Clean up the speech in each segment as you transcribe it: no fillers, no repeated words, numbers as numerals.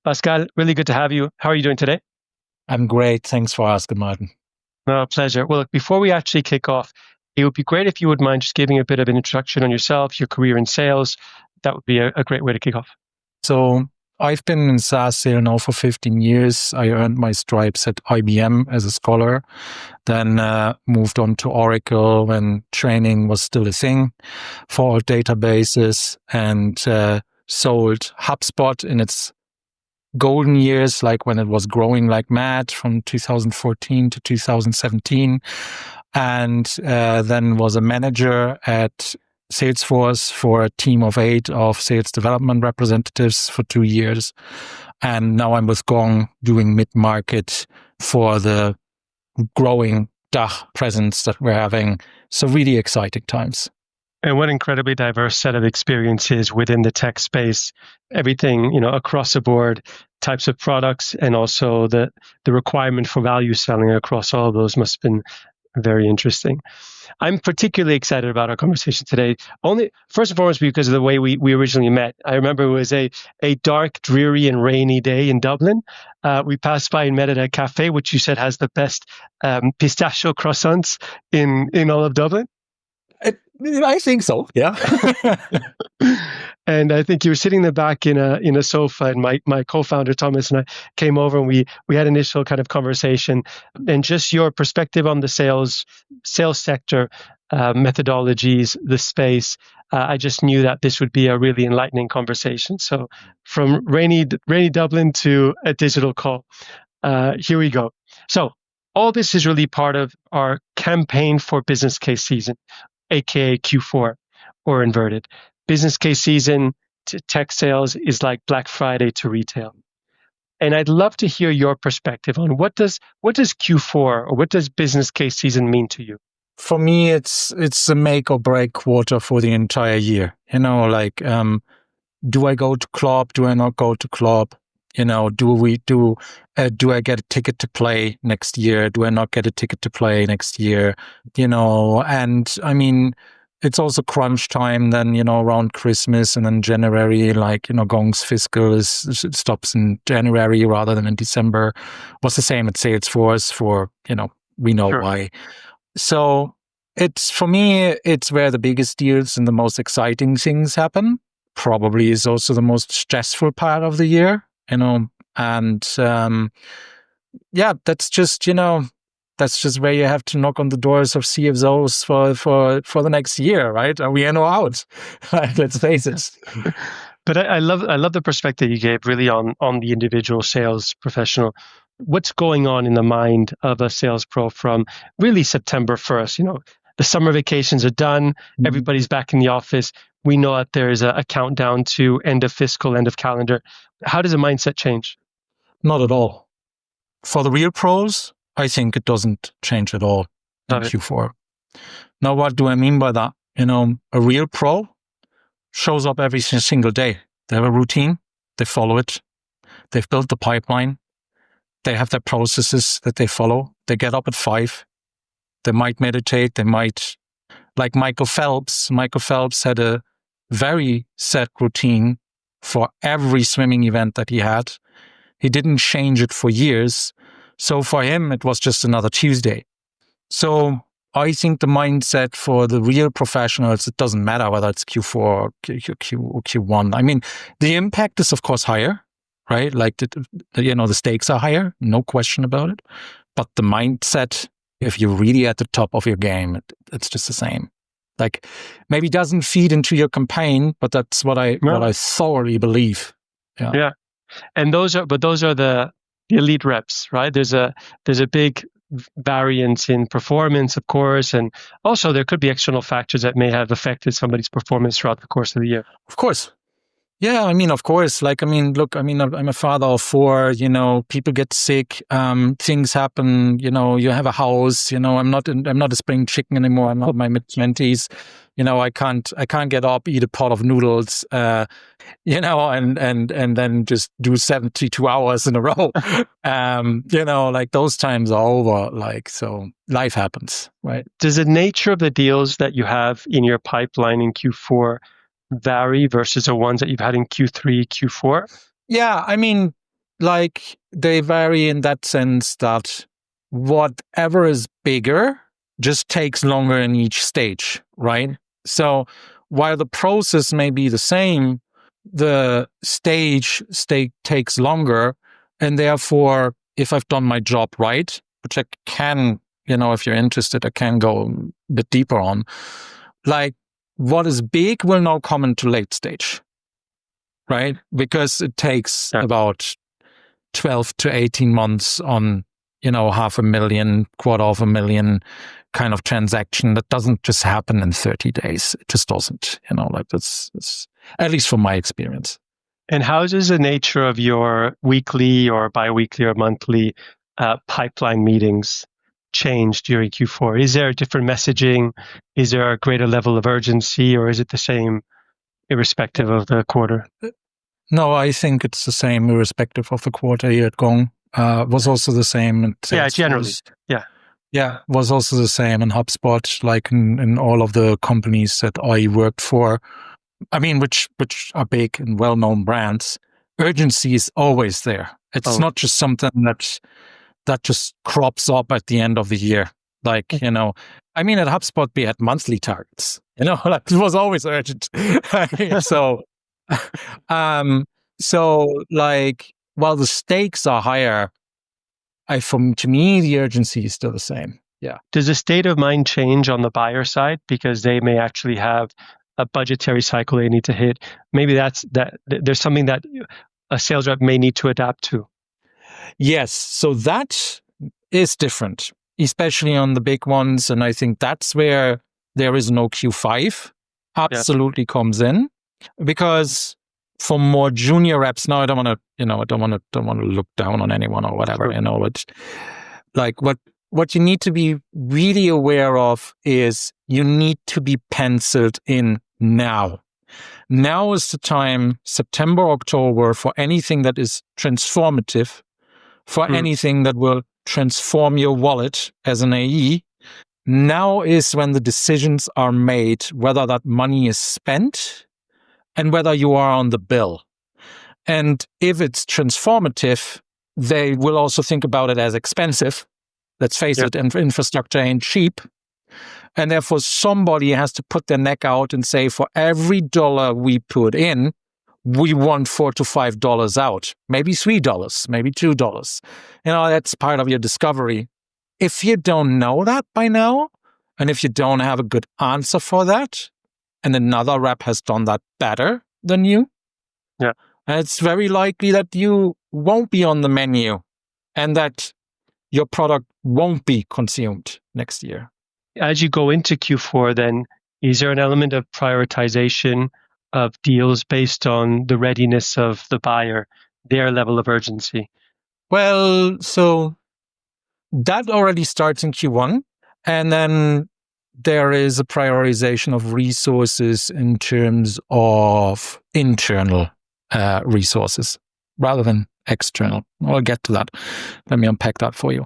Pascal, really good to have you. How are you doing today? I'm great. Thanks for asking, Martin. No, pleasure. Well, look, before we actually kick off, it would be great if you would mind just giving a bit of an introduction on yourself, your career in sales. That would be a great way to kick off. So I've been in SaaS sales now for 15 years. I earned my stripes at IBM as a scholar, then moved on to Oracle when training was still a thing for databases, and sold HubSpot in its golden years, like when it was growing like mad from 2014 to 2017. And then was a manager at Salesforce for a team of 8 of sales development representatives for 2 years. And now I'm with Gong doing mid-market for the growing DACH presence that we're having. So really exciting times. And what incredibly diverse set of experiences within the tech space, everything, across the board, types of products, and also the requirement for value selling across all of those must have been very interesting. I'm particularly excited about our conversation today, only first and foremost because of the way we originally met. I remember it was a dark, dreary, and rainy day in Dublin. We passed by and met at a cafe, which you said has the best pistachio croissants in all of Dublin. I think so, yeah. And I think you were sitting in the back in a sofa, and my co-founder Thomas and I came over, and we had initial kind of conversation, and just your perspective on the sales sector, methodologies, the space. I just knew that this would be a really enlightening conversation. So from rainy Dublin to a digital call, here we go. So all this is really part of our campaign for business case season, aka Q4 or inverted. Business case season to tech sales is like Black Friday to retail. And I'd love to hear your perspective on what does Q4 or what does business case season mean to you? For me, it's a make or break quarter for the entire year. Do I go to club? Do I not go to club? Do I get a ticket to play next year? Do I not get a ticket to play next year? And I mean, it's also crunch time then, around Christmas, and then January, Gong's fiscal stops in January rather than in December. Was the same at Salesforce for, we know Sure. why. So for me, it's where the biggest deals and the most exciting things happen. Probably is also the most stressful part of the year. And that's just where you have to knock on the doors of CFOs for the next year, right? Are we in or out? Let's face it. But I love the perspective you gave really on the individual sales professional. What's going on in the mind of a sales pro from really September 1st? The summer vacations are done. Mm-hmm. Everybody's back in the office. We know that there is a countdown to end of fiscal, end of calendar. How does the mindset change? Not at all. For the real pros, I think it doesn't change at all in Q4. Now, what do I mean by that? A real pro shows up every single day. They have a routine. They follow it. They've built the pipeline. They have their processes that they follow. They get up at 5. They might meditate. They might, like Michael Phelps. Michael Phelps had a very set routine for every swimming event that he had. He didn't change it for years. So for him, it was just another Tuesday. So I think the mindset for the real professionals, it doesn't matter whether it's Q4 or Q1. I mean, the impact is, of course, higher, right? Like, the stakes are higher, no question about it. But the mindset, if you're really at the top of your game, it's just the same. Like, maybe doesn't feed into your campaign, but that's what I thoroughly believe. Yeah. And those are the elite reps, right? There's a big variance in performance, of course, and also there could be external factors that may have affected somebody's performance throughout the course of the year. Of course. Yeah, I mean, of course. Look, I'm a father of 4. People get sick. Things happen. You have a house. I'm not a spring chicken anymore. I'm not in my mid-20s. I can't get up, eat a pot of noodles. And then just do 72 hours in a row. Those times are over. So life happens, right? Does the nature of the deals that you have in your pipeline in Q4 vary versus the ones that you've had in Q3, Q4? Yeah, I mean, like they vary in that sense that whatever is bigger just takes longer in each stage, right? So while the process may be the same, the stage takes longer. And therefore, if I've done my job right, which I can, if you're interested, I can go a bit deeper on, like what is big will now come into late stage, right? Because it takes about 12 to 18 months on, $500,000, $250,000 kind of transaction that doesn't just happen in 30 days. It just doesn't, that's at least from my experience. And how does the nature of your weekly or biweekly or monthly pipeline meetings change during Q4? Is there a different messaging? Is there a greater level of urgency, or is it the same irrespective of the quarter? No, I think it's the same irrespective of the quarter year at Gong. Was also the same in Salesforce. Yeah, generally. Yeah, was also the same in HubSpot, like in all of the companies that I worked for. I mean, which are big and well-known brands. Urgency is always there. It's not just something that just crops up at the end of the year. Like, I mean, at HubSpot, we had monthly targets, like it was always urgent. So, like, while the stakes are higher, to me, the urgency is still the same. Yeah. Does the state of mind change on the buyer side because they may actually have a budgetary cycle they need to hit? Maybe there's something that a sales rep may need to adapt to. Yes. So that is different, especially on the big ones. And I think that's where there is no Q5 absolutely comes in, because for more junior reps, now I don't want to look down on anyone or whatever, but like what you need to be really aware of is you need to be penciled in now. Now is the time, September, October, for anything that is transformative, for anything that will transform your wallet as an AE. Now is when the decisions are made, whether that money is spent and whether you are on the bill. And if it's transformative, they will also think about it as expensive. Let's face it, infrastructure ain't cheap. And therefore, somebody has to put their neck out and say, for every dollar we put in, we want $4 to $5 out, maybe $3, maybe $2. That's part of your discovery. If you don't know that by now, and if you don't have a good answer for that, and another rep has done that better than you, it's very likely that you won't be on the menu and that your product won't be consumed next year. As you go into Q4, then, is there an element of prioritization of deals based on the readiness of the buyer, their level of urgency? Well, so that already starts in Q1. And then there is a prioritization of resources in terms of internal resources rather than external. I'll get to that. Let me unpack that for you.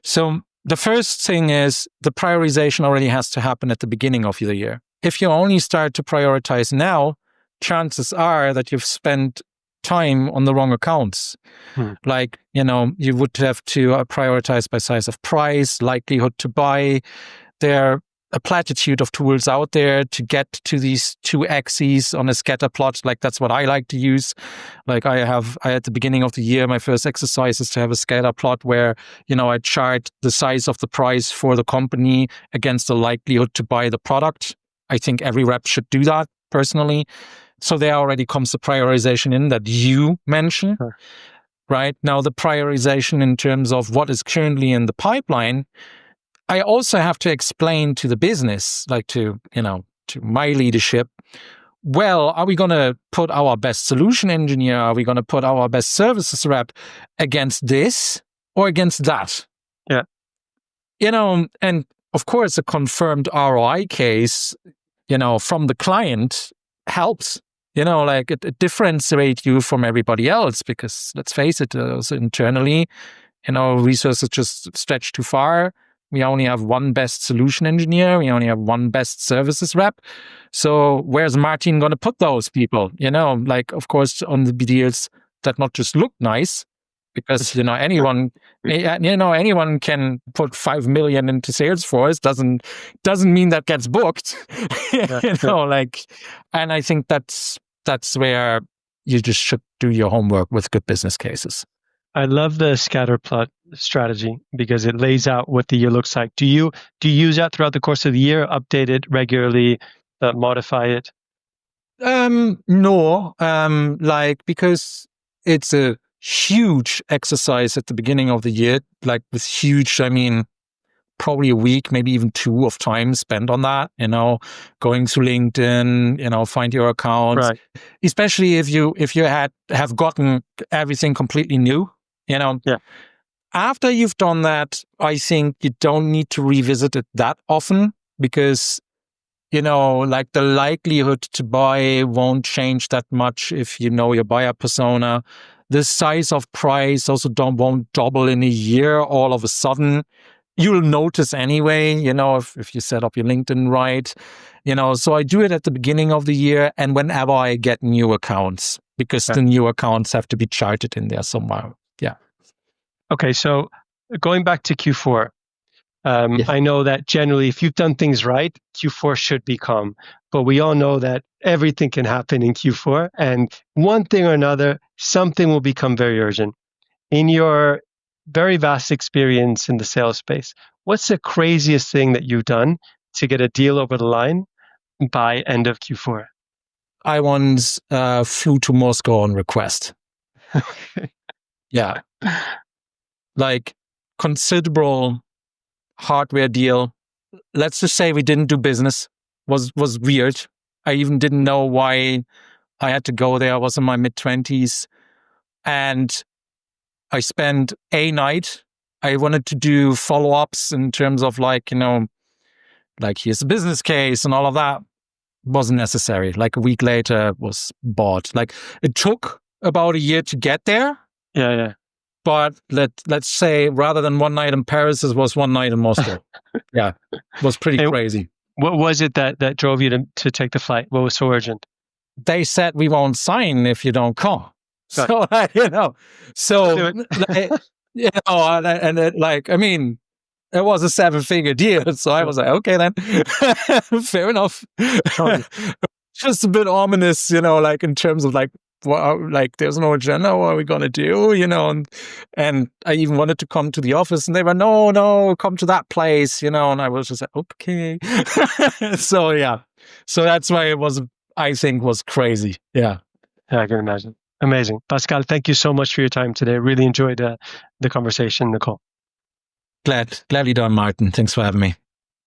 So the first thing is the prioritization already has to happen at the beginning of the year. If you only start to prioritize now, chances are that you've spent time on the wrong accounts. Like, you would have to prioritize by size of price, likelihood to buy. There are a platitude of tools out there to get to these two axes on a scatter plot. Like, that's what I like to use. Like I at the beginning of the year, my first exercise is to have a scatter plot where, I chart the size of the price for the company against the likelihood to buy the product. I think every rep should do that personally. So there already comes the prioritization in that you mentioned, right? Now, the prioritization in terms of what is currently in the pipeline, I also have to explain to the business, like to my leadership, well, are we going to put our best solution engineer? Are we going to put our best services rep against this or against that? Yeah. And of course, a confirmed ROI case, from the client helps, like it differentiates you from everybody else, because let's face it, also internally, resources just stretch too far. We only have one best solution engineer. We only have one best services rep. So where's Martin going to put those people? Like, of course, on the deals that not just look nice, because anyone can put 5 million into Salesforce. Doesn't mean that gets booked. And I think that's where you just should do your homework with good business cases. I love the scatter plot strategy because it lays out what the year looks like. Do you use that throughout the course of the year? Update it regularly, modify it? No, because it's a huge exercise at the beginning of the year. Like with huge, I mean, probably a week, maybe even 2 of time spent on that. Going through LinkedIn, find your accounts, right. Especially if you have gotten everything completely new. Yeah. After you've done that, I think you don't need to revisit it that often because, the likelihood to buy won't change that much if you know your buyer persona. The size of price also won't double in a year all of a sudden. You'll notice anyway, if you set up your LinkedIn right. So I do it at the beginning of the year and whenever I get new accounts, because the new accounts have to be charted in there somewhere. Yeah. Okay, so going back to Q4, I know that generally if you've done things right, Q4 should be calm. But we all know that everything can happen in Q4. And one thing or another, something will become very urgent. In your very vast experience in the sales space, what's the craziest thing that you've done to get a deal over the line by end of Q4? I once flew to Moscow on request. Okay. Yeah. Like considerable hardware deal. Let's just say we didn't do business. Was weird. I even didn't know why I had to go there. I was in my mid-20s. And I spent a night. I wanted to do follow-ups in terms of here's a business case and all of that. Wasn't necessary. Like a week later was bought. Like it took about a year to get there. Yeah. But let's say rather than one night in Paris, it was one night in Moscow. Yeah, it was pretty crazy. What was it that drove you to take the flight? What was so urgent? They said we won't sign if you don't come. So it was a 7-figure deal. So I was like, okay then, fair enough. Just a bit ominous, in terms of there's no agenda. What are we gonna do? And I even wanted to come to the office, and they were no, come to that place, And I was just like, okay. So yeah, so that's why it was. I think was crazy. Yeah, I can imagine. Amazing, Pascal. Thank you so much for your time today. Really enjoyed the conversation, Nicole. Gladly done, Martin. Thanks for having me.